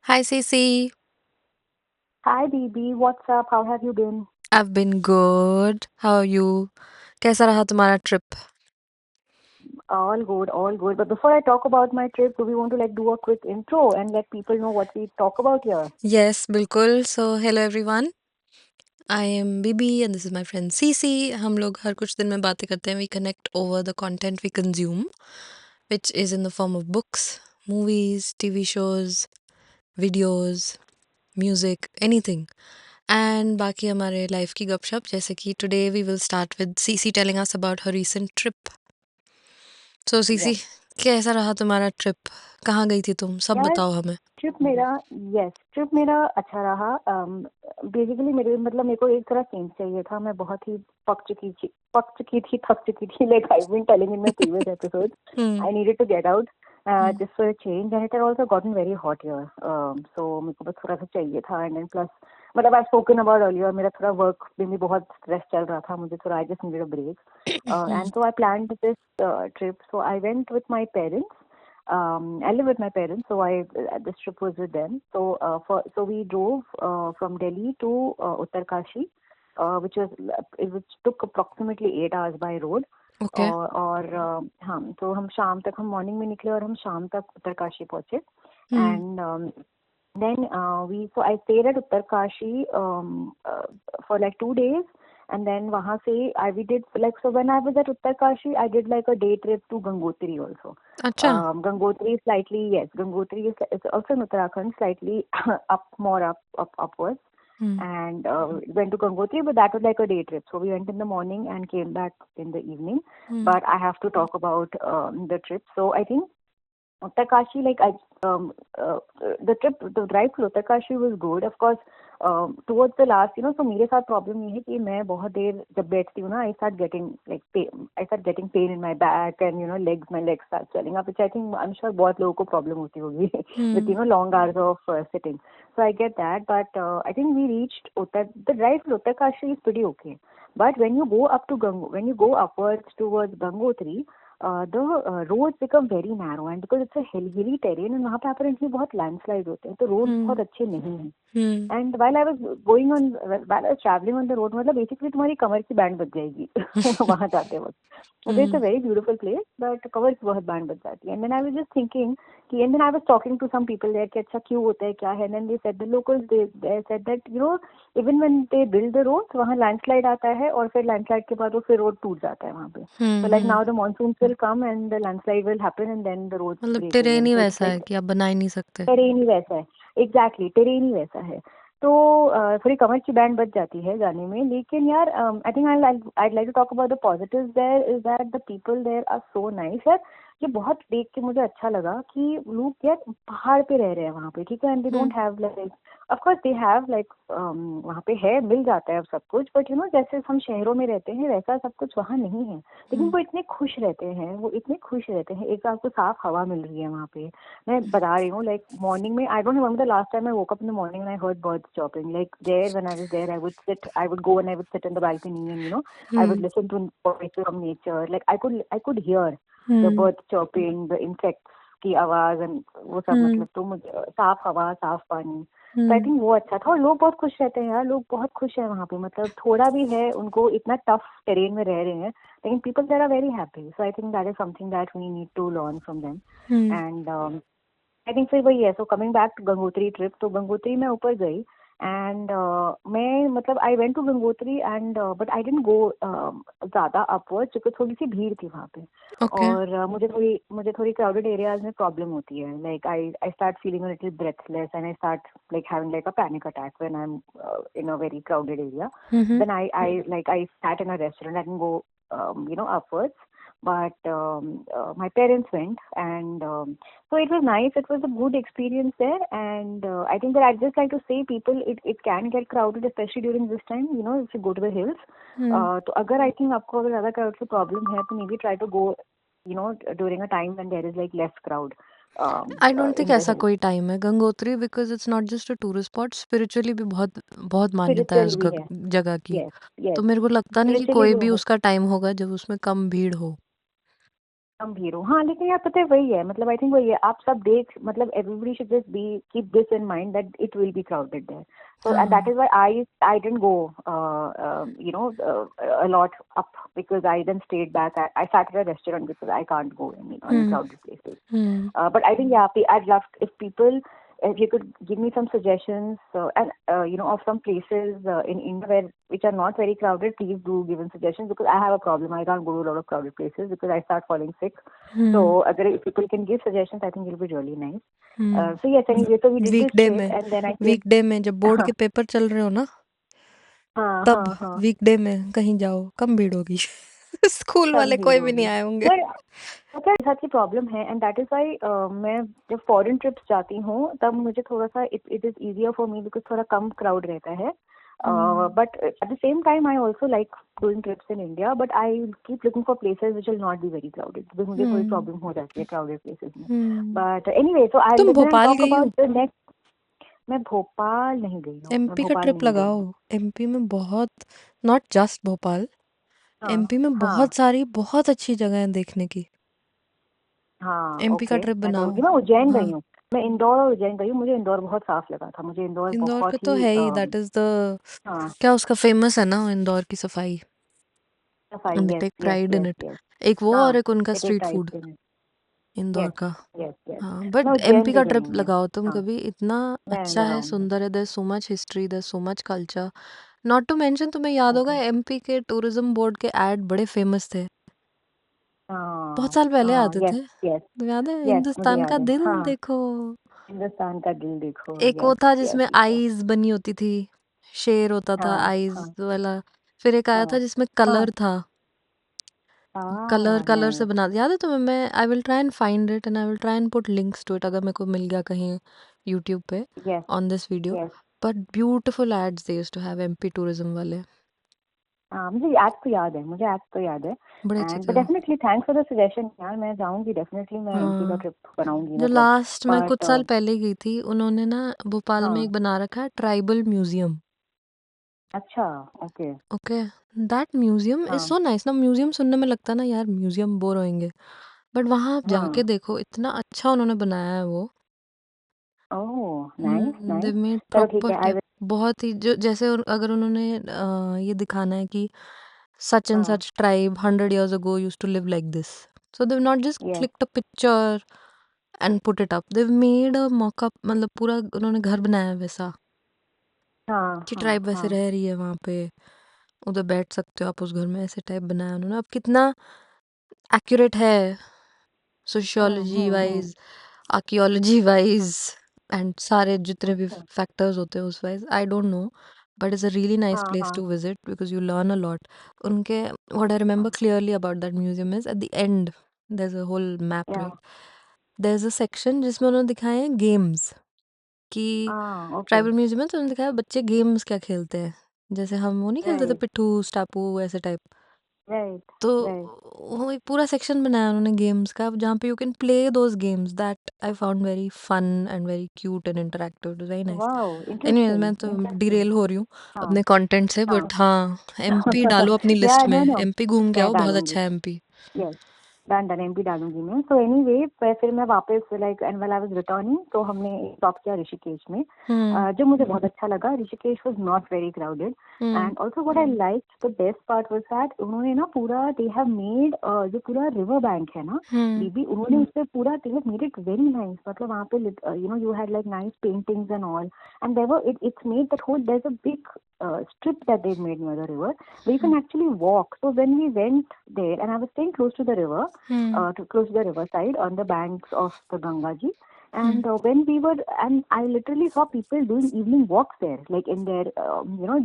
Hi, Cece. Hi, BB. What's up? How have you been? I've been good. How are you? कैसा रहा तुम्हारा trip? All good, all good. But before I talk about my trip, do we want to do a quick intro and let people know what we talk about here? Yes, बिल्कुल. So, hello everyone. I am Bibi and this is my friend Cece. हम लोग हर कुछ दिन में बातें करते हैं. We connect over the content we consume, which is in the form of books, movies, TV shows, videos, music, anything. And बाकी हमारे लाइफ की गपशप जैसे कि today we will start with Cece telling us about her recent trip. So Cece, Yes. कैसा रहा तुम्हारा trip? कहाँ गई थी तुम? सब यार बताओ हमें. ट्रिप मेरा अच्छा रहा। बेसिकली मेरे को एक तरह चेंज चाहिए था। मैं बहुत ही थक चुकी थी like I been telling in my previous episode. Hmm. I needed to get out Hmm. Just for a change and it had also gotten very hot here. So मेरे को बस थोड़ा सा चाहिए था एंड देन प्लस मतलब I spoken about earlier मेरा थोड़ा वर्क में भी बहुत स्ट्रेस चल रहा था। मुझे थोड़ा I just needed a break Hmm. And so I planned this trip. So I went with my parents. I live with my parents, so I this trip was with them. So we drove from Delhi to Uttarkashi, which took approximately 8 hours by road. Okay. और हाँ तो हम शाम तक हम morning में निकले और हम शाम तक उत्तरकाशी पहुंचे Hmm. And then we so I stayed at Uttarkashi for like 2 days, and then wahan se I we did like so when I was at Uttarkashi I did like a day trip to Gangotri also. अच्छा. Gangotri is slightly yes, Gangotri is also in Uttarakhand, slightly upwards. Hmm. And went to Gangotri, but that was like a day trip. So we went in the morning and came back in the evening. Hmm. But I have to talk about the trip. So I think Uttarkashi, the drive to Uttarkashi was good. Of course, towards the last, so मेरे साथ problem ये है कि मैं बहुत देर जब बैठती हूँ ना, I start getting pain in my back and my legs start swelling up, which I think I'm sure बहुत लोगों को problem होती होगी with Hmm. long hours of sitting. So I get that, but I think we reached the drive to Uttarkashi is pretty okay. But when you go upwards towards Gangotri, the roads become very narrow and because it's a hilly terrain and वहाँ पे apparently बहुत landslide होते हैं तो roads Hmm. बहुत अच्छे नहीं हैं. Hmm. And while I was traveling on the road, मतलब basically तुम्हारी कमर की बैंड बज जाएगी वहाँ जाते वक्त. So it's Hmm. a very beautiful place, but कमर की बहुत बैंड बज जाती है. And then I was just thinking and then I was talking to some people there कि अच्छा क्यों होता है क्या है. And then they said the locals they said that even when they build the roads वहाँ landslide आता है और फिर landslide के बाद वो फिर road टूट जाता है वहाँ पे. So like Hmm. now the monsoons will come and the landslide will happen and then the roads मतलब break terrain again. He So it's वैसा है like कि आप बना ही नहीं सकते. टेरेन ही वैसा है. एग्जैक्टली टेरेन ही वैसा है. तो थोड़ी कमर की बैंड बच जाती है जाने में. लेकिन यार I think I like to talk about the positives there is that the people there are so nice यार. ये बहुत देख के मुझे अच्छा लगा कि लोग यार पहाड़ पे रह रहे हैं वहाँ पे. ठीक है. And they Hmm. Don't have like of course they have like वहाँ पे है मिल जाता है सब कुछ. बट जैसे हम शहरों में रहते हैं वैसा सब कुछ वहाँ नहीं है. लेकिन Hmm. वो इतने खुश रहते हैं. एक तो आपको साफ हवा मिल रही है वहाँ पे. मैं बता रही हूँ लाइक मॉर्निंग में I don't remember the last time I woke up in the morning and I heard birds chirping like there when I was there I would go and I would sit in the balcony and I would Hmm. Listen to voices from nature like I could hear the Hmm. Birds chirping the insects की आवाज and वो सब. Hmm. मतलब तो मुझे साफ हवा साफ पानी. तो आई Hmm. थिंक वो अच्छा था और लोग बहुत खुश रहते हैं यार. लोग बहुत खुश हैं वहाँ पे. मतलब थोड़ा भी है उनको इतना टफ टेरेन में रह रहे हैं लेकिन people there are very happy. So I think that is something that we need to learn from them. Hmm. And I think फिर वही है. So coming back to Gangotri trip तो गंगोत्री में ऊपर गई एंड मैं मतलब I went to Gangotri and but I didn't go ज्यादा अपवर्ड क्योंकि थोड़ी सी भीड़ थी वहाँ पे. Okay. और मुझे थोड़ी क्राउडेड एरियाज में प्रॉब्लम होती है. Like I start feeling a little breathless and I start like having like a panic attack when I am in a very crowded area. Hmm. Then I sat in a restaurant. I didn't go upwards, but my parents went, and so it was nice. It was a good experience there, and I think that I'd just like to say, people, it can get crowded, especially during this time. If you go to the hills. Hmm. तो अगर I think आपको अगर ज़्यादा crowd की problem है, तो maybe try to go, during a time when there is like less crowd I don't think in the ऐसा hills. कोई टाइम है Gangotri because it's not just a tourist spot spiritually भी बहुत बहुत मान्यता है Spiritual उस भी है. जगह की. Yes, yes. तो मेरे को लगता नहीं कि Spiritually कोई भी भी बहुत. उसका टाइम होगा जब उसमें कम भीड़ हो. कम भीड़ हो, हाँ, लेकिन यार पता है वही है, मतलब आई थिंक वही है, आप सब देख, मतलब everybody should just be keep this in mind that it will be crowded there, so and that हाँ is why I didn't go you know a lot up, because I then stayed back. I sat at a restaurant because I can't go in hmm crowded places. Hmm But I think, yeah, I'd love if people, if you could give me some suggestions, and of some places in India which are not very crowded, please do give me suggestions, because I have a problem. I can't go to a lot of crowded places because I start falling sick. So if people can give suggestions, I think it'll be really nice. So yes, anyway, so we did this trip, and then I came. वीकडे में जब board हाँ के paper चल रहे हो ना, हाँ तब हाँ हाँ, वीकडे में कहीं जाओ, कम भीड़ होगी। स्कूल कम वाले भीड़ कोई भी नहीं होगी। आए होंगे। पर पता है मेरे साथ की प्रॉब्लम है, एंड दैट इज वाई मैं जब फॉरेन ट्रिप्स जाती हूँ तब मुझे थोड़ा सा it is easier for me, because थोड़ा कम क्राउड रहता है. But at the same time I also like doing trips in India, but I keep looking for places which will not be very crowded, because मुझे थोड़ी problem हो जाती है crowded places में. But anyway, सो आई तुम then I Bhopal talk गई हो? About the next. मैं भोपाल नहीं गई हूँ, मैं एमपी का भोपाल ट्रिप नहीं गई लगाओ। हूँ. एमपी में बहुत, नॉट जस्ट भोपाल, हाँ एमपी में हाँ बहुत सारी बहुत अच्छी जगह है देखने की। हाँ, एमपी का ओके, ट्रिप मैं बनाओ। बोलूँगी. मैं उज्जैन हाँ, गई हूँ. मैं इंदौर और उज्जैन गई हूँ. मुझे इंदौर बहुत साफ लगा था. मुझे इंदौर इंदौर का बहुत तो ही है ही, दैट इज द, हाँ, क्या उसका फेमस है ना इंदौर की सफाई, सफाई. And they yes take yes pride in yes it. Yes. एक वो हाँ, और एक उनका it is street food right. Indore yes का। Yes yes. हाँ, मैं बट उज्जैन एमपी भी का गई ट्रिप हूँ मैं. लगाओ तुम हाँ, कभी, इतना मैं अच्छा है, लगाऊंगी. सुंदर है, there so much history, there so much culture. Not to mention, तुम्हें याद होगा ओके. एमपी के टूरिज्म बोर्ड के एड बड़े फेमस थे, बहुत हाँ साल पहले हाँ, आते यस थे। यस तुम्हें याद है, यस, मुझे हिंदुस्तान का याद है. दिल हाँ, देखो। हिंदुस्तान का दिल देखो. एक वो यस था यस जिसमें यस. आईज बनी होती थी, शेर होता था हाँ आईज हाँ वाला। फिर एक आया था हाँ जिसमें हाँ. कलर था, कलर कलर से नहीं. बना, याद है तुम्हें? मैं, I will try and find it and I will try and put links to it, अगर मेरे को मिल गया कहीं यूट्यूब पे yes on this video. Yes. But beautiful ads they used to have, MP tourism वाले, हाँ, मुझे याद तो याद है, मुझे याद तो याद है. बड़े अच्छे एंड थे बट वो। Definitely thanks for the suggestion यार. मैं जाऊंगी डेफिनेटली. मैं एमपी का हाँ, ट्रिप बनाऊंगी, जो मतलब. लास्ट मैं कुछ बट साल पहले गई थी, उन्होंने ना भोपाल में हाँ, एक बना रखा है ट्राइबल म्यूजियम। अच्छा, okay. Okay, that museum is हाँ सो नाइस ना। म्यूजियम सुनने में लगता है ना यार म्यूजियम बोर होंगे, बट वहां आप जाके हाँ. देखो, इतना अच्छा उन्होंने बनाया है वो। ओह, नाइस दे नाइस. मेड चलो ठीक प्रॉपर है, आई डेप्थ, विल. बहुत ही, जो जैसे अगर उन्होंने ये दिखाना है कि such and हाँ, such tribe 100 years ago used to live like this, so they've not just yes. clicked a picture and put it up, they've made a mock up, मतलब पूरा उन्होंने घर बनाया है वैसा, हाँ कि हाँ ट्राइब वैसे हाँ रह रही है वहां पे, उधर बैठ सकते हो आप उस घर में, ऐसे टाइप बनाया उन्होंने। अब कितना एक्यूरेट है sociology hmm. Wise, archaeology wise, and सारे जितने भी अच्छा. फैक्टर्स होते हैं उस wise, I don't know, but it's a really nice हाँ प्लेस हाँ to visit because you learn a lot. उनके, व्हाट आई रिमेम्बर हाँ. Clearly about that museum is at the end there is a whole map, yeah. Right? There is a section जिसमें उन्होंने दिखाए हैं games, कि हाँ, okay. Tribal museum है तो उन्होंने दिखाया बच्चे गेम्स क्या खेलते हैं, जैसे हम वो नहीं खेलते थे राइट पिट्ठू स्टापू ऐसे टाइप। राइट तो राइट. वो एक पूरा सेक्शन बनाया उन्होंने गेम्स का, जहाँ पे you can play those games, that I found very fun and very cute and interactive, it was very nice. Wow, anyways, मैं इंटरेस्टिंग तो इंटरेस्टिंग. डिरेल हो रही हूँ हाँ अपने कंटेंट से, हाँ. बट हाँ, एमपी डालो अपनी या, लिस्ट में, नो नो, एमपी घूम के मैं आओ, बहुत डालूंगी. अच्छा है MP. Yes, done done, MP डालूंगी मैं. सो एनीवे, फिर मैं वापस, like, and when I was returning, तो हमने स्टॉप किया ऋषिकेश में. हम्म जो मुझे बहुत अच्छा लगा, Rishikesh was not very crowded. Hmm and also what I liked, the best part was that उन्होंने ना पूरा, दे हैव मेड, जो पूरा रिवर बैंक है ना हम्म बीबी, उन्होंने उस पे पूरा, they have made it very nice. मतलब वहाँ पे you had like nice paintings and all. And there it's made that whole, there is a big strip that they've made near the river where you can actually walk. So when we went there, and I was staying close to the river, hmm close to the riverside on the banks of the Gangaji. Hmm And when we were, and I literally saw people doing evening walks there, like in their,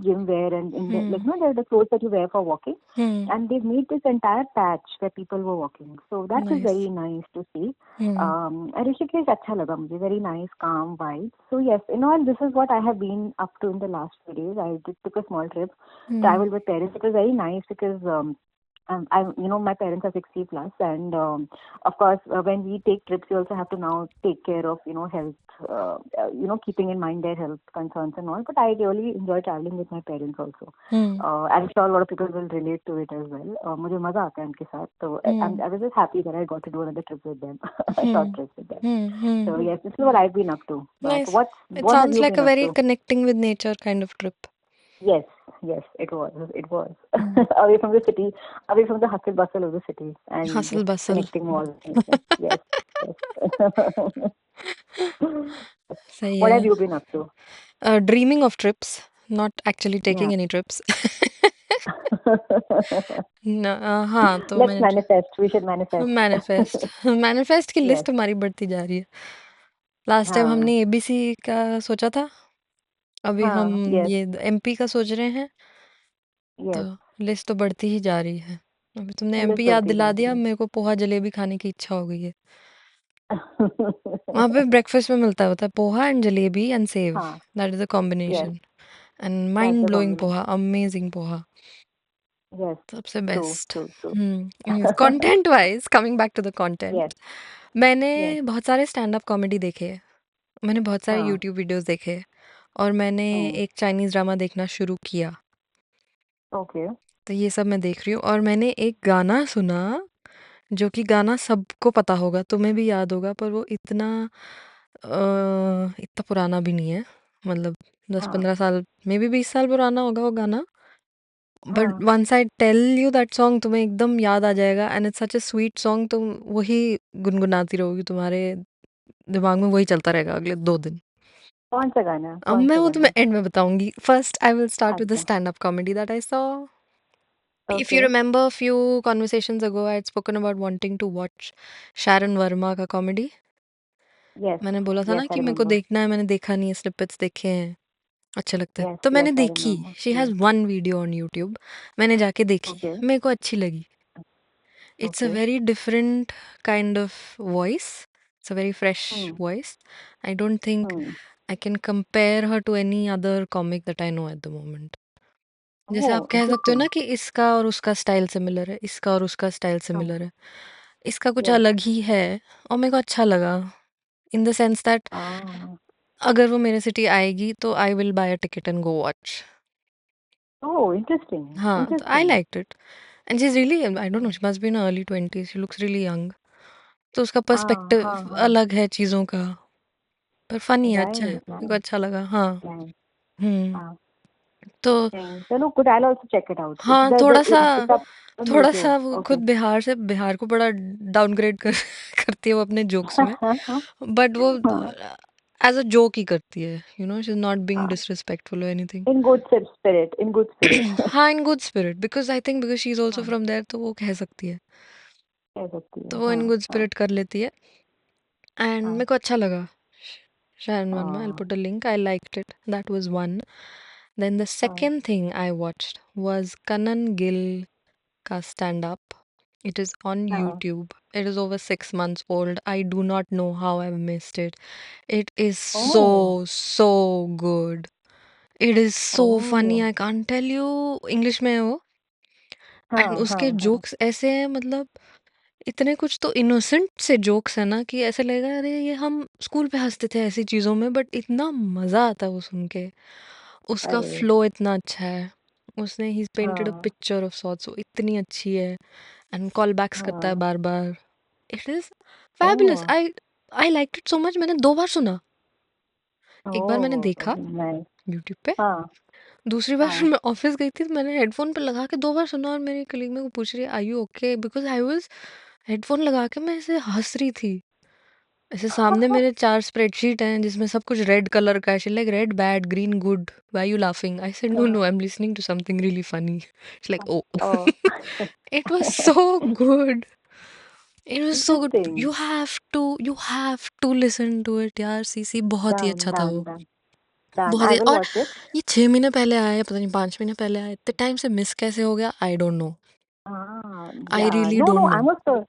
gym wear, and in the, like, hmm the clothes that you wear for walking. Hmm And they've made this entire patch where people were walking. So that was nice. very nice to see. Hmm Rishikesh अच्छा लगा मुझे, very nice, calm vibe. So yes, in all, this is what I have been up to in the last few days. I just took a small trip, hmm traveled with parents. It was very nice because My parents are 60 plus, and of course, when we take trips, we also have to now take care of, health, keeping in mind their health concerns and all. But I really enjoy traveling with my parents also. Hmm I'm sure a lot of people will relate to it as well. मुझे मजा आता है उनके साथ. So hmm I was just happy that I got to do another trip with them, a short hmm trip with them. Hmm So yes, this is what I've been up to. But Nice. It what have sounds you like been a up very to? connecting with nature kind of trip. Yes, yes, it was. It was Hmm. away from the city, away from the hustle bustle of the city, and Hustle just bustle. connecting more with nature. Yes, yes. सही What have है. you been up to? Dreaming of trips, not actually Yeah. taking any trips. हाँ तो Let's मैंने manifest. We should manifest. Manifest manifest की Yes. List हमारी बढ़ती जा रही है. लास्ट टाइम हाँ. हमने एबीसी का सोचा था, अभी हम हाँ. Yes. ये एमपी का सोच रहे हैं. तो Yes. लिस्ट तो बढ़ती ही जा रही है. अभी तुमने List एमपी याद बढ़ती जा दिला रही दिया, है. मेरे को पोहा जलेबी खाने की इच्छा हो गई है. वहाँ पे ब्रेकफास्ट में मिलता होता है पोहा एंड जलेबी एंड सेव. हाँ. That is the Yes. Combination. And That's mind the blowing poha, combination. Amazing poha, Yes. सबसे True. Best. True. True. Content wise, coming back to the Yes. Content, मैंने Yes. बहुत सारे स्टैंड अप कॉमेडी देखे हैं, मैंने बहुत सारे हाँ. यूट्यूब वीडियोस देखे, और मैंने Hmm. एक चाइनीज़ ड्रामा देखना शुरू किया. Okay. तो ये सब मैं देख रही हूँ, और मैंने एक गाना सुना जो कि गाना सबको पता होगा, तुम्हें भी याद होगा, पर वो इतना पुराना भी नहीं है, मतलब दस हाँ. पंद्रह साल मे भी 20 साल पुराना होगा वो गाना. बट हाँ. Once I tell you that song तुम्हें एकदम याद आ जाएगा, and it's such a sweet song. तुम वही गुनगुनाती रहोगी, तुम्हारे दिमाग में वही चलता रहेगा अगले 2 दिन. कौन सा गाना? अब कौन मैं सा वो तुम्हें गाना? एंड में बताऊंगी. First I will start with the अच्छा. Stand up comedy that I saw. If you Okay. Remember few conversations ago I had spoken about wanting to watch Sharan Verma का कॉमेडी. Yes. मैंने बोला था Yes, ना I कि मेरे को remember. देखना है, मैंने देखा नहीं है, स्निपेट्स देखे हैं, अच्छे लगते हैं, Yes, तो yes, मैंने I देखी. remember. She has Yes. One video on YouTube, मैंने जाके देखी, Okay. मेरे को अच्छी लगी. It's a Okay. very different kind of voice. It's a very fresh Hmm. voice. I don't think Hmm. I can compare her to any other comic that I know at the moment. जैसे आप Oh, कह सकते हो ना interesting. कि इसका और उसका स्टाइल सिमिलर है, इसका और उसका स्टाइल हाँ. सिमिलर है, इसका कुछ Yes. अलग ही है, और मेरे को अच्छा लगा. In the sense that Ah. अगर वो मेरे सिटी आएगी तो I will buy a ticket and go watch. Oh, interesting. हाँ, तो आई Interesting. Liked it. And she is really, I don't no, Hmm. She must be in early 20s, she looks really young. तो उसका हाँ, हाँ, perspective हाँ. अलग है चीज़ों का, पर फनी है, अच्छा है, Right, मेरे को right, अच्छा लगा. हाँ. right. हम्म. हाँ. तो चलो, good. I'll also check it out. It's हाँ, it's up on थोड़ा YouTube. सा वो खुद Okay. बिहार को बड़ा डाउनग्रेड कर करती है वो अपने जोक्स में, बट वो हाँ. एज अ जोक ही करती है, शी इज नॉट बीइंग हाँ. डिसरिस्पेक्टफुल और anything. In good spirit. In good spirit. हाँ, in good spirit, because I think because she is also हाँ. फ्रॉम देयर, तो वो कह सकती है, कह सकती तो है. वो इन हाँ. गुड हाँ. स्पिरिट कर लेती है. एंड मेरे हाँ. को अच्छा लगा. Sharon Verma, I'll हाँ. put a link. I liked it. That was one. Then the हाँ. second thing I watched was Kanan Gill ka stand up. It is on हाँ. YouTube. It is over 6 months old. I do not know how I've missed it. It is so, Oh. so good. It is so funny. Oh. I can't tell you. English में है वो. And हाँ. उसके हाँ. हाँ. Jokes ऐसे हैं, मतलब इतने कुछ तो इनोसेंट से जोक्स है ना कि ऐसे लगेगा अरे ये हम स्कूल पे हंसते थे ऐसी चीज़ों में, बट इतना मज़ा आता है वो सुन के. उसका अरे. फ्लो इतना अच्छा है. उसने ही पेंटेड अ हाँ. पिक्चर ऑफ सॉर्ट्स, वो इतनी अच्छी है, एंड कॉल बैक्स करता है हाँ. बार बार. It is fabulous. Oh. I like it so much. मैंने 2 बार सुना. एक बार मैंने Oh. देखा Nice. यूट्यूब पे, हाँ. दूसरी बार हाँ. मैं ऑफिस गई थी, तो मैंने हेडफोन पे लगा के 2 बार सुना, और मेरी कलीग मेरे को पूछ रही है I you okay, because I was headphone लगा के मैं ऐसे हंस रही थी. ऐसे सामने मेरे 4 स्प्रेडशीट हैं जिसमें सब कुछ रेड कलर का है. She like red bad green good, why you laughing. I said no no, हाँ. I am listening to something really funny. She like oh. Oh. It was so good. It was so good. Interesting. You have to listen to it यार. सीसी बहुत ही Done, अच्छा था done, वो. done, done. बहुत I he. will और watch it. ये 6 महीने पहले आया है, पता नहीं 5 महीने पहले आया, इतने टाइम से मिस कैसे हो गया, I don't know. Ah, I yeah. Really No, don't no, no.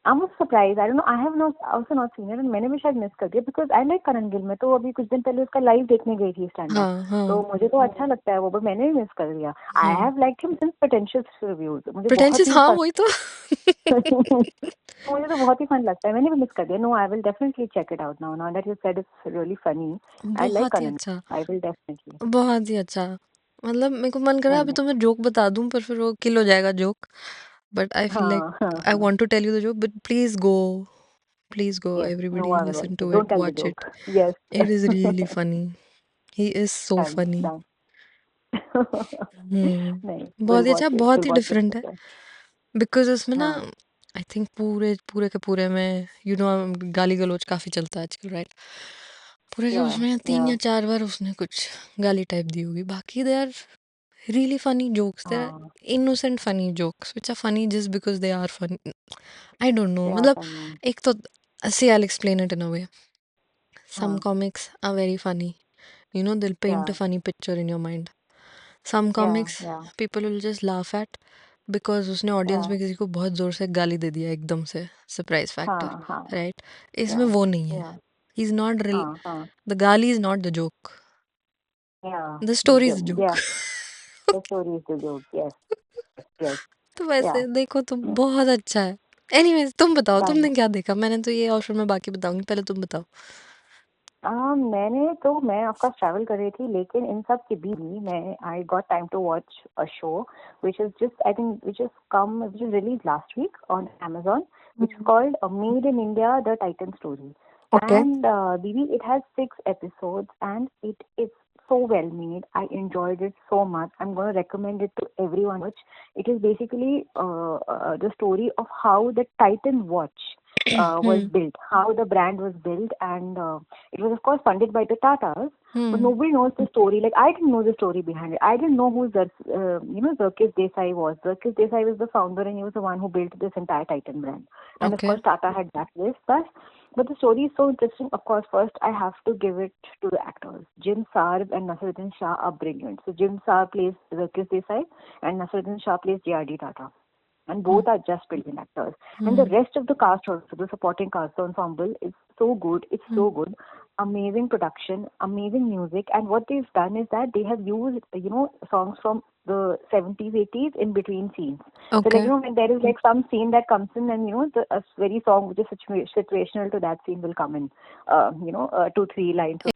I'm surprised. I don't know. I have not also not seen it, and मैंने भी शायद मिस कर दिया because I like करण गिल. मैं तो अभी कुछ दिन पहले उसका लाइव देखने गई थी स्टैंड अप. हाँ तो हाँ मुझे तो अच्छा लगता है वो, पर मैंने भी मिस कर दिया. I हाँ have liked him since Pretentious Reviews. मुझे बहुत प्रिटेंशियस, ही हाँ वही तो. मुझे तो बहुत ही फन लगता है. मैंने भी मिस कर दिया. No, I will definitely check it out now. Now that you said it's really funny, I like बहुत ही Karan. अच्छा, I will definitely. बहुत ही अच्छा. मतलब मेरे को मन करा नहीं अभी नहीं. तुम्हें जोक बता दूं, पर फिर वो किल हो जाएगा joke. But I feel like हाँ हाँ आई हाँ. Want to tell you the joke, but please go Yes. No, everybody, I will listen watch it. To Don't it, tell the watch it. joke. Yes. It is really funny. He is so Done. Funny. Done. नहीं. We'll बहुत ही अच्छा, watch it. बहुत We'll he watch it different है. together. Because उसमें ना हाँ. I think पूरे पूरे के पूरे में गाली गलौज काफी चलता है आजकल, राइट? पूरे के Yeah. उसमें 3 या Yeah. 4 बार उसने कुछ गाली टाइप दी होगी. बाकी they are really funny jokes. They're हाँ. innocent funny jokes which are funny just because they are funny. I don't know. They are मतलब funny. एक तो, see, I'll explain it in a way. Some हाँ. comics are very funny. You know, they'll paint a Yeah. funny picture in your mind. Some Yeah. comics Yeah. people will just laugh at because उसने audience Yeah. में किसी को बहुत जोर से गाली दे दिया एकदम से, सरप्राइज फैक्टर, हाँ. हाँ. राइट? इसमें Yeah. वो नहीं है. Yeah. He is not real. हाँ. हाँ. द गाली is not the joke, Yeah. The story is the joke. Yeah. The story is the joke. Yes. Yes. तो Yeah. वैसे देखो तो बहुत अच्छा है. एनीवेज, तुम बताओ Done. तुमने क्या देखा. मैंने तो ये ऑप्शन में बाकी बताऊंगी, पहले तुम बताओ. मैं ऑफ कोर्स ट्रैवल कर रही थी, लेकिन इन सब के बीच भी मैं I got time to watch a show which is just I think which is release last week on Amazon, which is called Made in India: The Titan Story. Okay. And Bibi, it has 6 episodes and it is so well made. I enjoyed it so much. I'm going to recommend it to everyone. Which it is basically the story of how the Titan watch was built, how the brand was built, and it was of course funded by the Tatas. But nobody knows the story. Like, I didn't know the story behind it. I didn't know who Zirkis Desai was. Zirkis Desai was the founder, and he was the one who built this entire Titan brand. And of okay. course, Tata had backed this. But the story is so interesting. Of course, first I have to give it to the actors. Jim Sarb and Naseeruddin Shah are brilliant. So Jim Sarb plays Zirkis Desai, and Naseeruddin Shah plays J.R.D. Tata. And both are just brilliant actors. And the rest of the cast also, the supporting cast, the ensemble, is so good. It's so good. Amazing production, amazing music. And what they've done is that they have used, songs from the 70s, 80s in between scenes. So, okay. when there is like some scene that comes in, and, a very song which is situational to that scene will come in, 2-3 lines.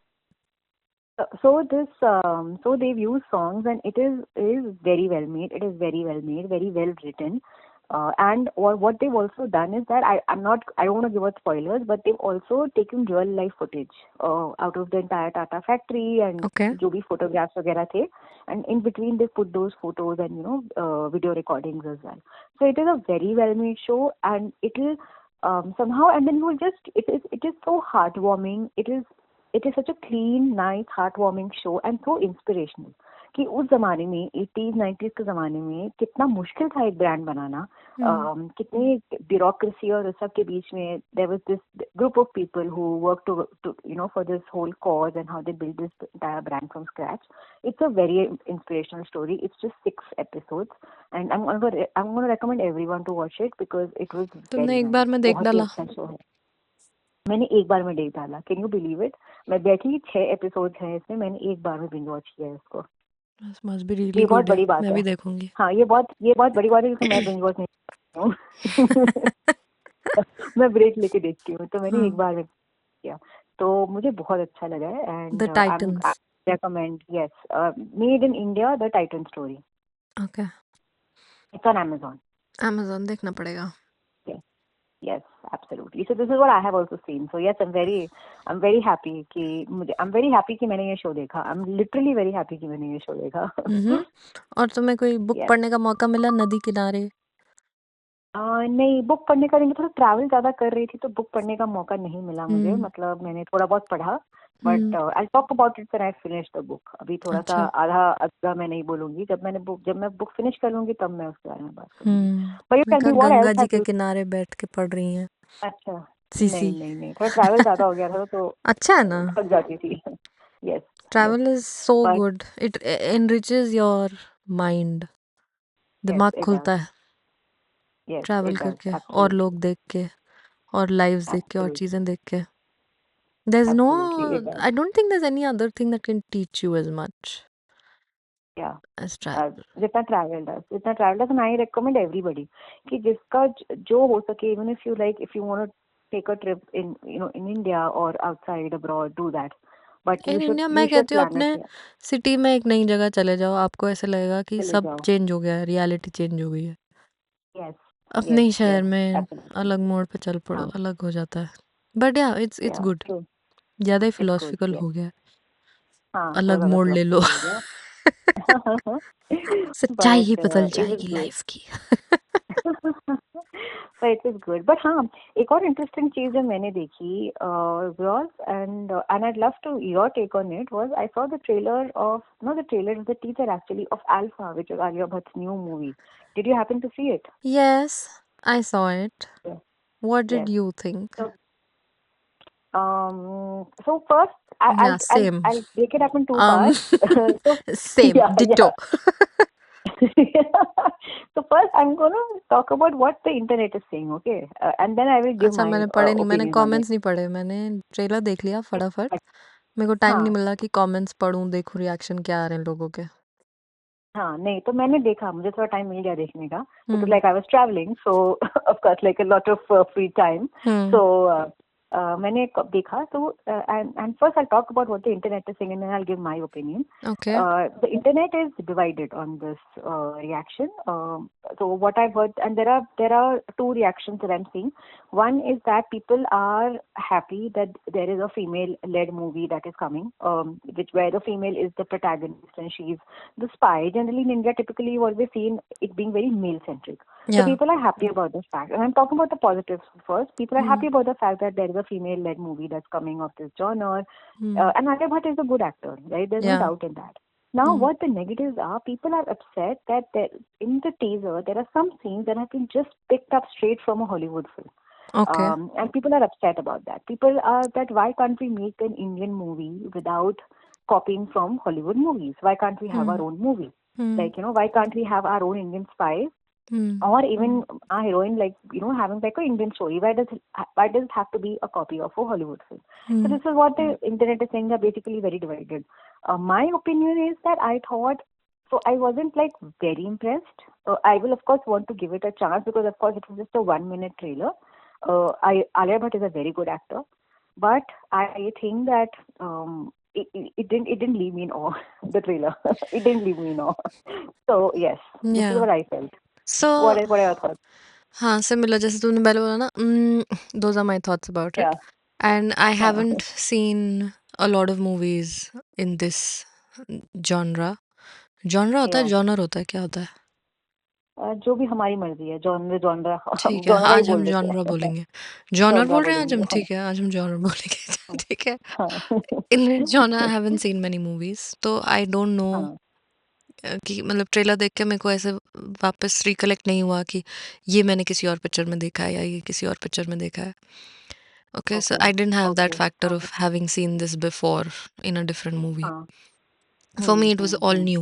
So they've used songs, and it is very well made. It is very well made, very well written. And what they've also done is that I don't want to give out spoilers, but they've also taken real life footage out of the entire Tata factory and okay. जो भी photographs वगैरह थे, and in between they put those photos and video recordings as well. So it is a very well made show, and it will somehow, and then you will just it is so heartwarming. It is such a clean, nice, heartwarming show and so inspirational. कि उस जमाने में 80s 90s के जमाने में कितना मुश्किल था एक ब्रांड बनाना, कितनी ब्यूरोक्रेसी और उस सब के बीच में there was this group of people who worked to for this whole cause, and how they built this entire brand from scratch. It's a very inspirational story. It's just 6 episodes, and I'm going to recommend everyone to watch it because it was very तुमने एक बार nice. में देख बहुत ही डाला. अच्छा show है. मैंने एक बार में देख डाला. Can you believe it? मैं बैठी 6 episodes हैं इसमें, मैंने एक बार में बिंज वॉच किया है इसको. मस्ट बी रियली ये बहुत गुड. बड़ी बात मैं है. भी देखूंगी. हाँ, ये बहुत बड़ी बात है, क्योंकि मैं बिंज वॉच नहीं करती हूँ. मैं ब्रेक लेके देखती हूँ, तो मैंने एक बार में किया, तो मुझे बहुत अच्छा लगा है. The end titans. I recommend, yes, Made in India: The Titan Story. Okay. It's on Amazon. Amazon देखना पड़ेगा. Yes, absolutely. So this is what I have also seen. So yes, I'm very happy कि मैंने ये show देखा. I'm literally very happy कि मैंने ये show देखा. और तुम्हें कोई बुक Yes. पढ़ने का मौका मिला नदी किनारे? नहीं, बुक पढ़ने का नहीं. थोड़ा ट्रैवल ज्यादा कर रही थी, तो बुक पढ़ने का मौका नहीं मिला मुझे. मतलब मैंने थोड़ा बहुत पढ़ा, but I talk about it when I finish the book. अभी थोड़ा सा आधा मैं नहीं बोलूंगी. जब मैं बुक फिनिश कर लूंगी, तब मैं उसके बारे में बात करूंगी. But you tell me what Ganga else जी हैव के यू. किनारे बैठ के पढ़ रही हैं अच्छा. सीसी. नहीं, थोड़ा ट्रैवल ज्यादा हो गया था, तो अच्छा है ना. थक जाती थी. Yes. Travel is so but good. It enriches your mind. Yes, दिमाग इट डज. खुलता है यस, ट्रैवल इट डज करके और एब्सोल्युटली. लोग देख के. और लाइव्स देख के और Absolutely. चीज़ें देख के। There's Absolutely, it no, does. I don't think there's any other thing that can teach you as much Yeah. as travel. जितना travel does, and I recommend everybody कि जिसका जो हो सके, even if you want to take a trip in in India or outside abroad, do that. But in India you मैं should कहती हूँ plan it. अपने Yeah. सिटी में एक नई जगह चले जाओ, आपको ऐसा लगेगा कि चले सब जाओ. चेंज हो गया है, रियलिटी चेंज हो गई है। Yes. अपने ही शहर Yes. में Absolutely. अलग मोड़ पे चल पड़ो, हाँ. अलग हो जाता है। बट या इट्स Yeah. Good, True. ज़्यादा ही It's good. Philosophical Yes. हो गया है। हाँ, थोड़ा अलग ज़्यादा मोड़ ले लो। philosophical हो गया. सच्चाई But ही बदल it was जाएगी good. लाइफ की। But it is good. But हाँ, एक और interesting चीज़ जो मैंने देखी was and I'd love to your take on it was I saw the trailer of no the trailer the teaser actually of Alpha, which is Alia Bhatt's new movie. Did you happen to see it? Yes, I saw it. Yes. What did Yes. you think? So first Yeah, same. I'll break it up in two Um, parts. So same, yeah, ditto. So first I'm going to talk about what the internet is saying, okay? And then I will give अच्छा, my मैंने पढ़े नहीं, मैंने opinion on it. Comments नहीं पढ़े, मैंने trailer देख लिया फटाफट। मेरे को टाइम नहीं हाँ मिला कि कमेंट्स पढूं, देखूं रिएक्शन क्या आ रहे हैं लोगों के। हाँ नहीं तो मैंने देखा मुझे थोड़ा टाइम मिल गया देखने का because hmm like I was traveling so of course like a lot of free time hmm so मैंने देखा तो and first I'll talk about what the internet is saying and then I'll give my opinion. Okay The internet is divided on this reaction. So what I've heard, and there are two reactions that I'm seeing. One is that people are happy that there is a female-led movie that is coming, which where the female is the protagonist and she's the spy. Generally in India, typically you've always seen it being very male-centric. So या people are happy about this fact. And I'm talking about the positives first. People are happy about the fact that there is a female-led movie that's coming of this genre. And Alia Bhatt is a good actor, right? There's no या doubt in that. Now, what the negatives are, people are upset that in the teaser, there are some scenes that have been just picked up straight from a Hollywood film. Okay And people are upset about that. People are that why can't we make an Indian movie without copying from Hollywood movies? Why can't we have our own movie? Like, why can't we have our own Indian spies or even a heroine like having like a Indian story? Why does it have to be a copy of a Hollywood film? So this is what the internet is saying. They're basically very divided. My opinion is that I thought so. I wasn't like very impressed. I will of course want to give it a chance because of course it was just a 1 minute trailer. Alia Bhatt is a very good actor, but I think that it didn't leave me in awe. The trailer it didn't leave me in awe. So yes, this is या what I felt. So What are your thoughts? हाँ, similar जैसे तूने पहले बोला ना, those are my thoughts about it Yeah. And I हाँ. Haven't seen a lot of movies in this genre. Genre होता है, Yeah. जॉनर होता है, क्या होता है? जो भी हमारी मर्जी है जॉनरा हम ठीक है, जॉनरा ही आज बोल हम देते जॉनरा हैं. बोलेंगे। जॉनर जॉनरा बोल रहे हैं आज बोलेंगे हम, हाँ. ठीक है, आज हम जॉनर बोलेंगे। हाँ. ठीक है। हाँ. In genre I haven't seen many movies, तो आई डोंट नो हाँ. कि मतलब ट्रेलर देख के मेरे को ऐसे वापस रिकलेक्ट नहीं हुआ कि ये मैंने किसी और पिक्चर में देखा है या ये किसी और पिक्चर में देखा है। Okay, so Okay. I didn't have that Okay. Factor of having seen this before in a different movie. हाँ. For me it was all new.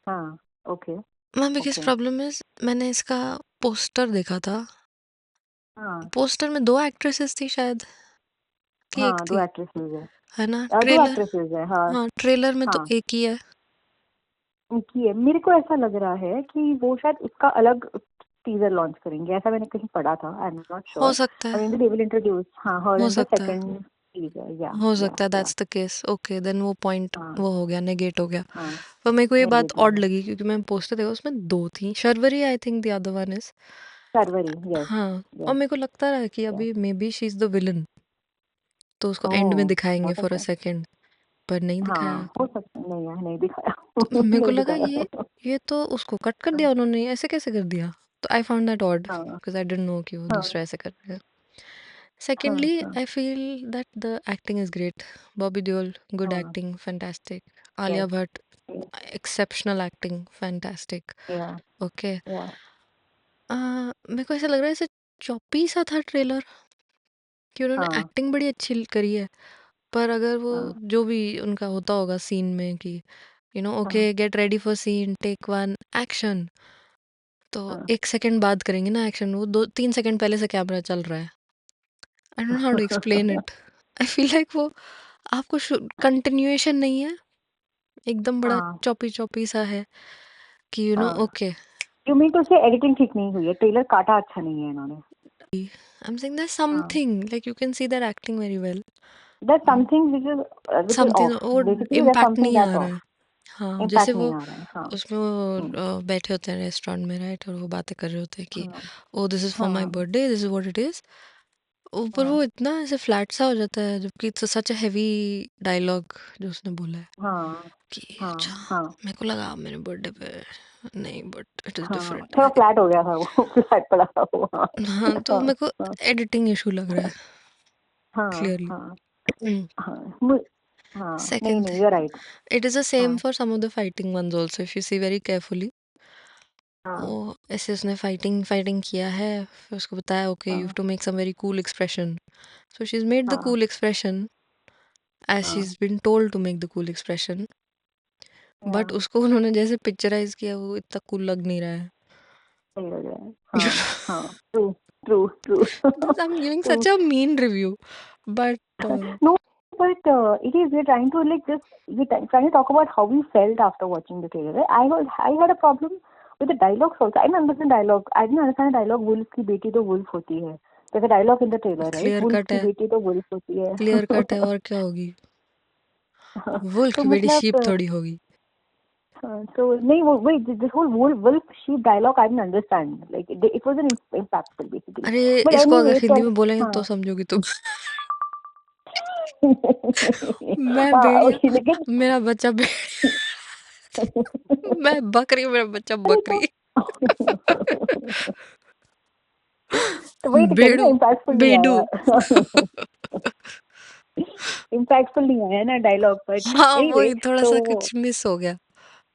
हाँ. Okay. My biggest Okay. Problem is मैंने इसका poster देखा था। हाँ. Poster में दो actresses थी शायद, कि एक हाँ. दो थी, एक्ट्रेसेस है ना? दो ट्रेलर, एक्ट्रेसेस है हाँ. हाँ ट्रेलर में तो हाँ. एक ही है। की है मेरे को ऐसा लग रहा है कि वो शायद उसका अलग टीजर लॉन्च करेंगे ऐसा मैंने कहीं पढ़ा था. आई एम नॉट हो श्योर. सकता है, I mean they will introduce हाँ हर हो इन द सकता है, सेकंड टीजर. या हो या सकता है या that's the case. Okay then वो पॉइंट हाँ. वो हो गया, नेगेट हो गया। हाँ. पर मेरे को ये बात नेगेट हो ऑड गया. लगी क्योंकि मैं पोस्टर देखा, उसमें दो थी। Sharvari I think the other one is. Sharvari. Yes. हाँ, और यस. मेरे को लगता रहा कि यस. अभी may be she is the villain, तो उसको एंड में ओह. दिखाएंगे हो फॉर अ सकता है. सेकंड, पर नहीं दिखाया। हाँ हो सकता है. नहीं यार नहीं दिखाया. तो मेरे को नहीं लगा दिखाया. ये तो उसको कट कर हाँ. दिया उन्होंने, ऐसे कैसे कर दिया? तो आई फाउंड दैट ऑड हाँ. बिकॉज आई डिडंट नो कि वो हाँ. दूसरा ऐसे कर रहे हैं। हाँ. Secondly, हाँ. I feel that the acting is great. Bobby Deol, good हाँ. acting, fantastic. Alia yes. Bhatt, exceptional acting, fantastic. या. Okay. या. मेरे को ऐसा लग रहा है जैसे चॉपी सा था ट्रेलर, कि उन्होंने हाँ. एक्टिंग बड़ी अच्छी करी है, पर अगर वो हाँ. जो भी उनका होता होगा सीन में कि हाँ. Okay get ready for scene, take one, action, तो हाँ. 1 सेकंड बाद करेंगे ना एक्शन, वो 2-3 सेकंड पहले से कैमरा चल रहा है। I don't know how to explain it. I feel like वो आपको कंटिन्यूएशन नहीं है, एकदम बड़ा हाँ चॉपी चॉपी सा है कि हाँ, ओके। यू मीन टू से एडिटिंग ठीक नहीं हुई है, ट्रेलर काटा अच्छा नहीं है इन्होंने। आई एम सेइंग दैट हाँ, something like you can see that acting very well, that something which is something of, वो बेसिकली दैट इम्पैक्ट समथिंग नहीं आ दैट्स रहा ऑफ, है। हाँ, जैसे इम्पैक्ट नहीं वो आ रहा है। हाँ। उसमें वो हम्म, बैठे होते हैं रेस्टोरेंट में, राइट, और वो बातें कर रहे होते हैं कि हाँ ओ दिस इज फॉर माय हाँ birthday, this is what it is. ऊपर हाँ वो इतना ऐसे फ्लैट सा हो जाता है, जबकि it's such a heavy dialogue जो उसने बोला है हाँ कि अच्छा, हाँ हाँ मेरे को लगा मेरे बर्थडे पे नहीं, बट इट इज हाँ, डिफरेंट। थोड़ा फ्लैट हो गया था वो फ्लैट पड़ा था वो। हाँ हाँ, तो हाँ मेरे को हाँ एडिटिंग इशू लग रहा है हाँ क्लियरली। हाँ हाँ हाँ, नहीं सेकंड नहीं, thing, you're right। it is the same हाँ for some of the fighting ones also, if you see very carefully। हाँ वो ऐसे उसने फाइटिंग फाइटिंग किया है, फिर उसको बताया ओके यू हैव हाँ to make some very cool expression, so she's made the हाँ cool expression as हाँ she's been told to make the cool expression, but हाँ, उसको उन्होंने जैसे पिक्चराइज किया वो इतना कूल लग नहीं रहा है। सही लग रहा है। हाँ हाँ, true true true This I'm giving true. such a mean review, but No, but it is, we're trying to like just, trying to talk about how we felt after watching the trailer. I had a problem with the dialogues also. I didn't understand dialogue. I didn't understand the dialogue wolf की बेटी तो wolf होती है. There's a dialogue in the trailer, right? Clear Wolf cut की है, बेटी तो wolf होती क्लियर कट है, है। और क्या होगी, वुल्फ तो की बेटी शीप मतलब थोड़ी होगी। तो नहीं, वो वही this whole wolf sheep dialogue I didn't understand. Like it wasn't impactful basically. अरे But इसको अगर anyway, हिंदी तो में बोलेंगे तो हाँ। समझोगी तुम। मैं हाँ भेड़िया, ओके, लेकिन मेरा बच्चा मैं बकरी, मेरा बच्चा अरे तो बकरी। तो वही तो कह रही ना, भेड़ू, इम्पैक्टफुल नहीं भेड़ू। आया। इम्पैक्टफुल नहीं आया ना डायलॉग, बट हाँ, एनीवे वही थोड़ा तो सा कुछ मिस हो गया।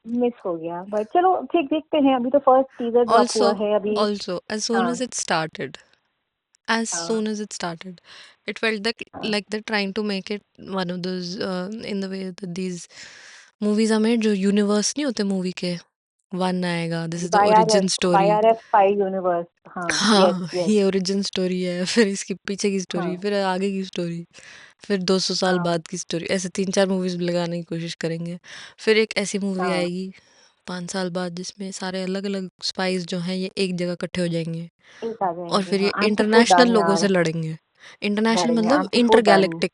मिस हो गया। बट चलो ठीक, देखते हैं। अभी तो फर्स्ट टीजर ड्रॉप Also, हुआ है अभी। also, as soon हाँ as it started, as हाँ soon as it started, it felt हाँ, like they're trying to make it one of those in the way that these movies are made, जो universe नहीं होते movie के, one आएगा, this is the origin why story. R F five universe. हाँ, yes हाँ, yes. ये origin story है, फिर इसकी पीछे की स्टोरी, हाँ फिर आगे की स्टोरी, फिर 200 साल हाँ बाद की स्टोरी, ऐसे 3-4 मूवीज लगाने की कोशिश करेंगे। फिर एक ऐसी मूवी हाँ, आएगी 5 साल बाद जिसमें सारे अलग अलग स्पाइस जो हैं ये एक जगह इकट्ठे हो जाएंगे, एक आ और जाएंगे। फिर हाँ, ये I am so international done लोगों से यार। लड़ेंगे। इंटरनेशनल डरेंगे, आई मतलब एम सो डन। इंटरगैलेक्टिक।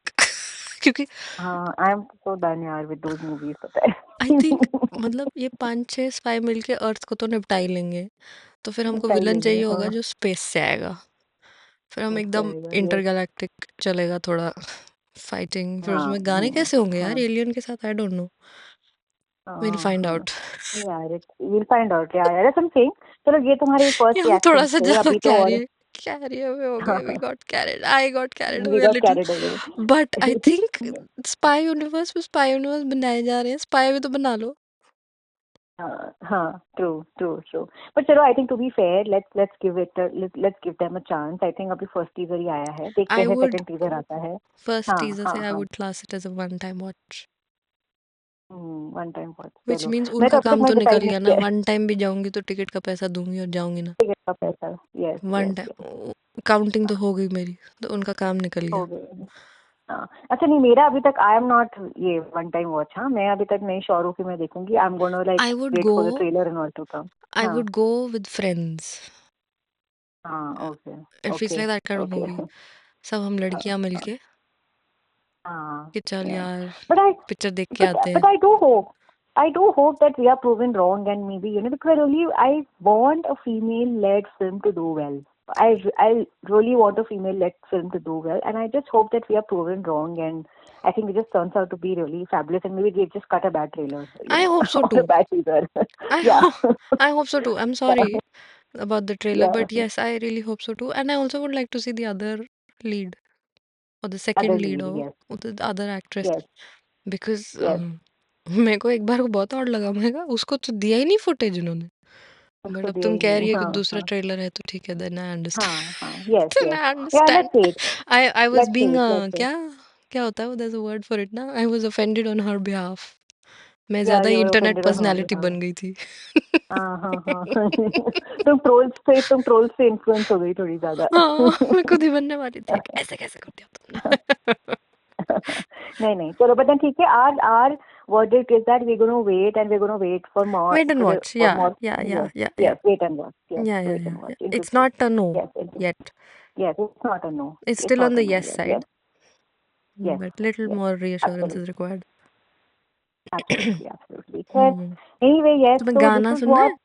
क्योंकि हाँ, आई एम सो डन यार विद दोज मूवीज, पता आई थिंक है। मतलब ये 5-6 स्पाई मिलके अर्थ को तो निपटा ही लेंगे, तो फिर हमको निपटा ही विलन लेंगे। चाहिए होगा हाँ, जो स्पेस से आएगा। फिर हम ऐसे एकदम आएगा, यस। इंटरगैलेक्टिक चलेगा थोड़ा, फाइटिंग, फिर हाँ उसमें गाने कैसे होंगे यार हाँ एलियन के साथ, आई डोंट नो, विल हाँ फाइंड हाँ, आउट। यार विल फाइंड आउट यार, यार समथिंग। चलो ये तुम्हारे फर्स्ट हम थोड़ा रिएक्शन सा थे, ज्यादा अभी तो और। कैरियर कैरियर में हो गए, वी हाँ, got carried, I got carried we away a got little. Carried away. But I think spy universe में स्पाई यूनिवर्स बनाए जा रहे हैं, स्पाई भी तो बना लो। हाँ हाँ, ट्रू ट्रू ट्रू। बट चलो, I think to be fair, let's give it, let's give them a chance. I think अभी फर्स्ट टीजर ही आया है, देखते आई हैं वुड सेकंड टीजर आता है। फर्स्ट हाँ टीजर हाँ से आई हाँ, would class it as a one time watch, one time watch. Which चलो, मीन्स मैं तो उनका अभी तक काम तो मैं निकल डिसाइड नहीं गया ना, किया है। वन टाइम भी जाऊंगी तो टिकट का पैसा दूंगी और जाऊंगी ना। टिकट का पैसा, yes one yes yes. Time counting तो हो गई मेरी, तो उनका काम निकल हो गया। गए। हाँ, अच्छा नहीं, मेरा अभी तक आई एम नॉट ये वन टाइम वॉच। हाँ, मैं अभी तक नहीं श्योर हूँ कि मैं देखूंगी। I am gonna like I would wait go for the trailer and all to come. I हाँ वुड गो विद फ्रेंड्स, हाँ, okay it feels okay like that kind of okay. Movie, सब हम हाँ लड़कियां हाँ मिलके हाँ, कि चल yeah. यार But I पिक्चर देख के but आते but हैं। I do hope that we are proven wrong, and maybe, because I want a female-led film to do well. I really want a female-led film to do well, and I just hope that we are proven wrong, and I think it just turns out to be really fabulous, and maybe they just cut a bad trailer, I hope so or too, a bad teaser. I Yeah. I hope so too, I am Yeah. Sorry about the trailer, Yeah. but yes, I really hope so too, and I also would like to see the other lead, or the Other second lead, lead, yes. or the other actress, Yes. because Yes. मेरे को एक बार को बहुत और लगा, मैं कहा उसको तो दिया ही नहीं फुटेज उन्होंने, बट उसको अब दिया तुम ही कह नहीं। रही है कि हाँ दूसरा हाँ ट्रेलर है तो ठीक है, देन आई हाँ अंडरस्टैंड। हाँ, yes then yes, I yeah, understand. let's wait. I was Let's being wait. Let's wait. क्या क्या होता है वो, there's a word for it ना, I was offended on her behalf, मैं या ज्यादा ही you are internet offended on all, personality हाँ बन गई थी। हाँ हाँ हाँ तुम ट्रोल्स से इन्फ्लुएंस हो गई थोड़ी ज्यादा हाँ, मैं खुद ही बनने वाली थी कि ऐसे कैसे कर दिया तुमने। नहीं नहीं चलो, बट देन ठीक है, are verdict is that we're gonna wait for more Wait and watch. for Yeah, more. yeah, yeah, Yes, yeah, yeah, yes, wait and watch. Yes, yeah, yeah, wait yeah, and yeah. watch. It's Interesting. not a no Yes, interesting. yet. Yes, it's not a no. It's It's still on not the a no yes yet. Yes, side, yes, but little yes. more reassurance is Absolutely, required. absolutely, absolutely. खैर, हम्म। anyway, yes. तुम्हें So this गाना is सुनना है? what.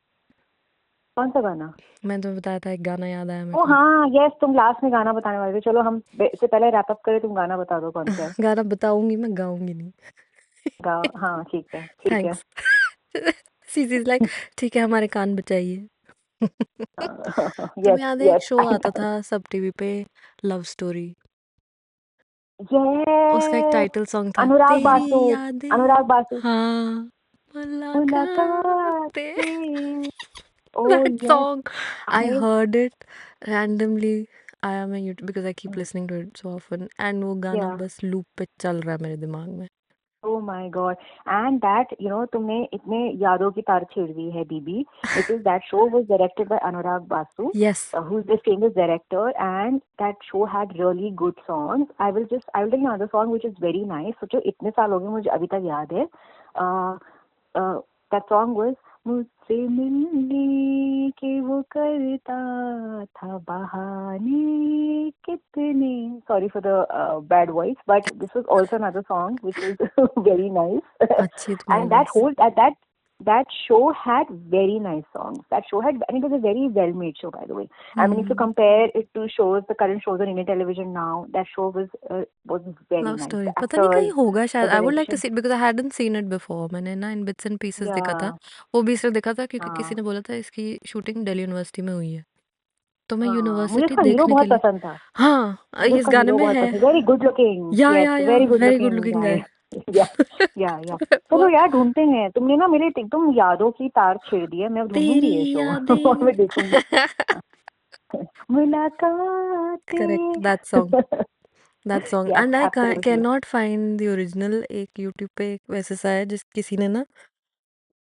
कौन सा गाना? मैं तुम्हें बताया था, एक गाना याद आया मेरे ओ को। हाँ, यस, तुम लास्ट में गाना बताने वाले थे। चलो हम इससे पहले रैप अप करें, तुम गाना बता दो कौन सा है। गाना बताऊंगी, मैं गाऊंगी नहीं। गाओ, हाँ ठीक है, ठीक है। थैंक्स। सीसीज लाइक, ठीक है हमारे कान बचाइए। यस तुम्हें याद है एक यस शो आता था सब टीवी पे, लव स्टोरी? उसका एक यस, टाइटल सॉन्ग था, अनुराग तेरी बासु, यादें। अनुराग बासु। हाँ, मुलाकातें। मुलाकातें। ओ That yes, song, I I, heard it randomly. I am a YouTube because I keep listening to it so often, and वो गाना या, बस लूप पे चल रहा है मेरे दिमाग में। oh my god, and that, तुमने इतने यादों की तार छेड़ दी है बीबी, because that show was directed by Anurag Basu, Yes. who's the famous director, and that show had really good songs. I will tell you another song which is very nice, सोचो इतने साल हो गए, मुझे अभी तक याद है। That song was, मुझसे मिलने के वो करता था बहाने कितने, sorry for the bad voice, but this was also another song which was very nice. अच्छी तुम्हारी And that voice. whole that show had very nice songs. That show had, and it was a very well made show, by the way. I mean, if you compare it to the current shows on Indian television now, that show was very love nice. Story The पता नहीं actors, कहीं होगा the शायद। I would like to direction. See because I hadn't seen it before. मैंने ना इन bits and pieces देखा था। Yeah, वो भी इसलिए देखा था क्योंकि किसी हाँ ने बोला था इसकी शूटिंग दिल्ली यूनिवर्सिटी में हुई है, तो मैं हाँ, मुझे यूनिवर्सिटी उसका हीरो देखने के बहुत लिए। पसंद था। हाँ, मुझे इस उसका गाने हीरो में बहुत है। पसंद, very good looking, yes, yeah very good very good looking looking guy. Guy. Yeah yeah चलो यार, ढूंढते हैं। तुमने ना मेरे एकदम यादों की तार छेड़ दी है, मैं अब ढूंढूंगी तेरी ये शो और यादें। मैं देखूंगी। करेक्ट, मुलाकातें। That song yes, and I can absolutely. Not find the original. एक यूट्यूब पे एक वैसे सा है जिस किसी ने ना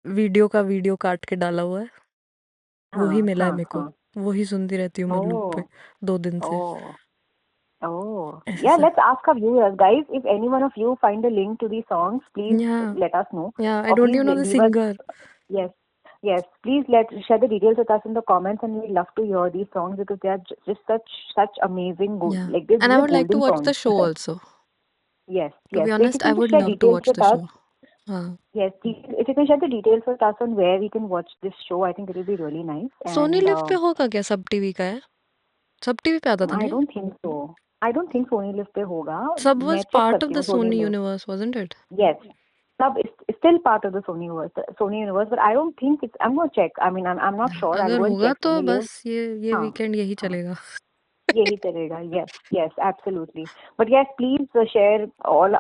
वीडियो काट के डाला हुआ है, वही हाँ मिला है हाँ मेरे को। हाँ। वही सुनती रहती हूँ मैं लूप पे ओ 2 दिन से। ओ Oh, ऐसा yeah, सा। let's ask our viewers, guys. If any one of you find a link to these songs, please या let us know. या आई Or don't please even know the leave us, singer. yes, yes, please share the details with us in the comments, and we'd love to hear these songs because they are just such amazing, या like these and I are would like to golden watch the songs. Show also. Yes, to yes. Be So if you honest I can just would share love to details watch with the us, show. हाँ, yes, if you can share the details with us on where we can watch this show, I think it will be really nice. Sony And live पे होगा क्या? सब TV का है? सब TV पे आता था I नहीं? don't think so. I don't think Sony Live पे होगा। सब मैं वाज चेक पार्ट ऑफ करती द हूँ Sony Sony Live. Universe, wasn't it? Yes. Sub is still part of the Sony universe, but I don't think it's. I'm gonna check. I mean, I'm not sure. I'll अगर go and होगा check. तो Sony Live. बस ये हाँ weekend यही हाँ, चलेगा। यही चलेगा. Yes, yes, absolutely. But yes, please share all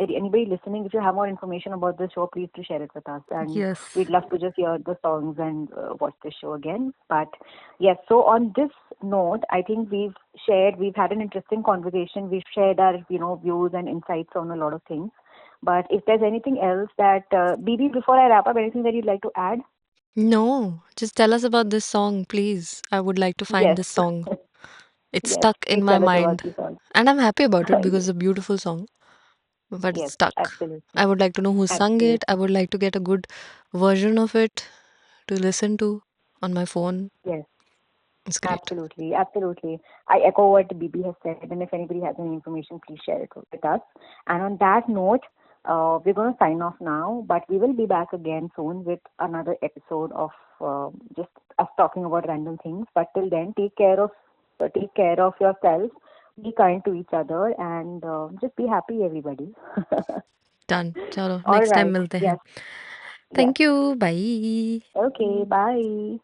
anybody listening. If you have more information about the show, please to share it with us, and yes. we'd love to just hear the songs and watch the show again. But yes, so on this note, I think we've had an interesting conversation. We've shared our views and insights on a lot of things. But if there's anything else that BB, before I wrap up, anything that you'd like to add? No, just tell us about this song, please. I would like to find Yes. this song. It's Yes, stuck in please my tell us about mind. the song. And I'm happy about it because it's a beautiful song, but it's Yes, stuck. absolutely. I would like to know who sung it. I Absolutely. would like to get a good version of it to listen to on my phone. Yes, It's great. absolutely. Absolutely. I echo what BB has said, and if anybody has any information, please share it with us. And on that note, we're going to sign off now, but we will be back again soon with another episode of just us talking about random things. But till then, take care of yourself. Be kind to each other, and just be happy, everybody. Done. चलो All next time right. मिलते हैं. Yes. Yes. Thank you. Bye. Okay. Bye.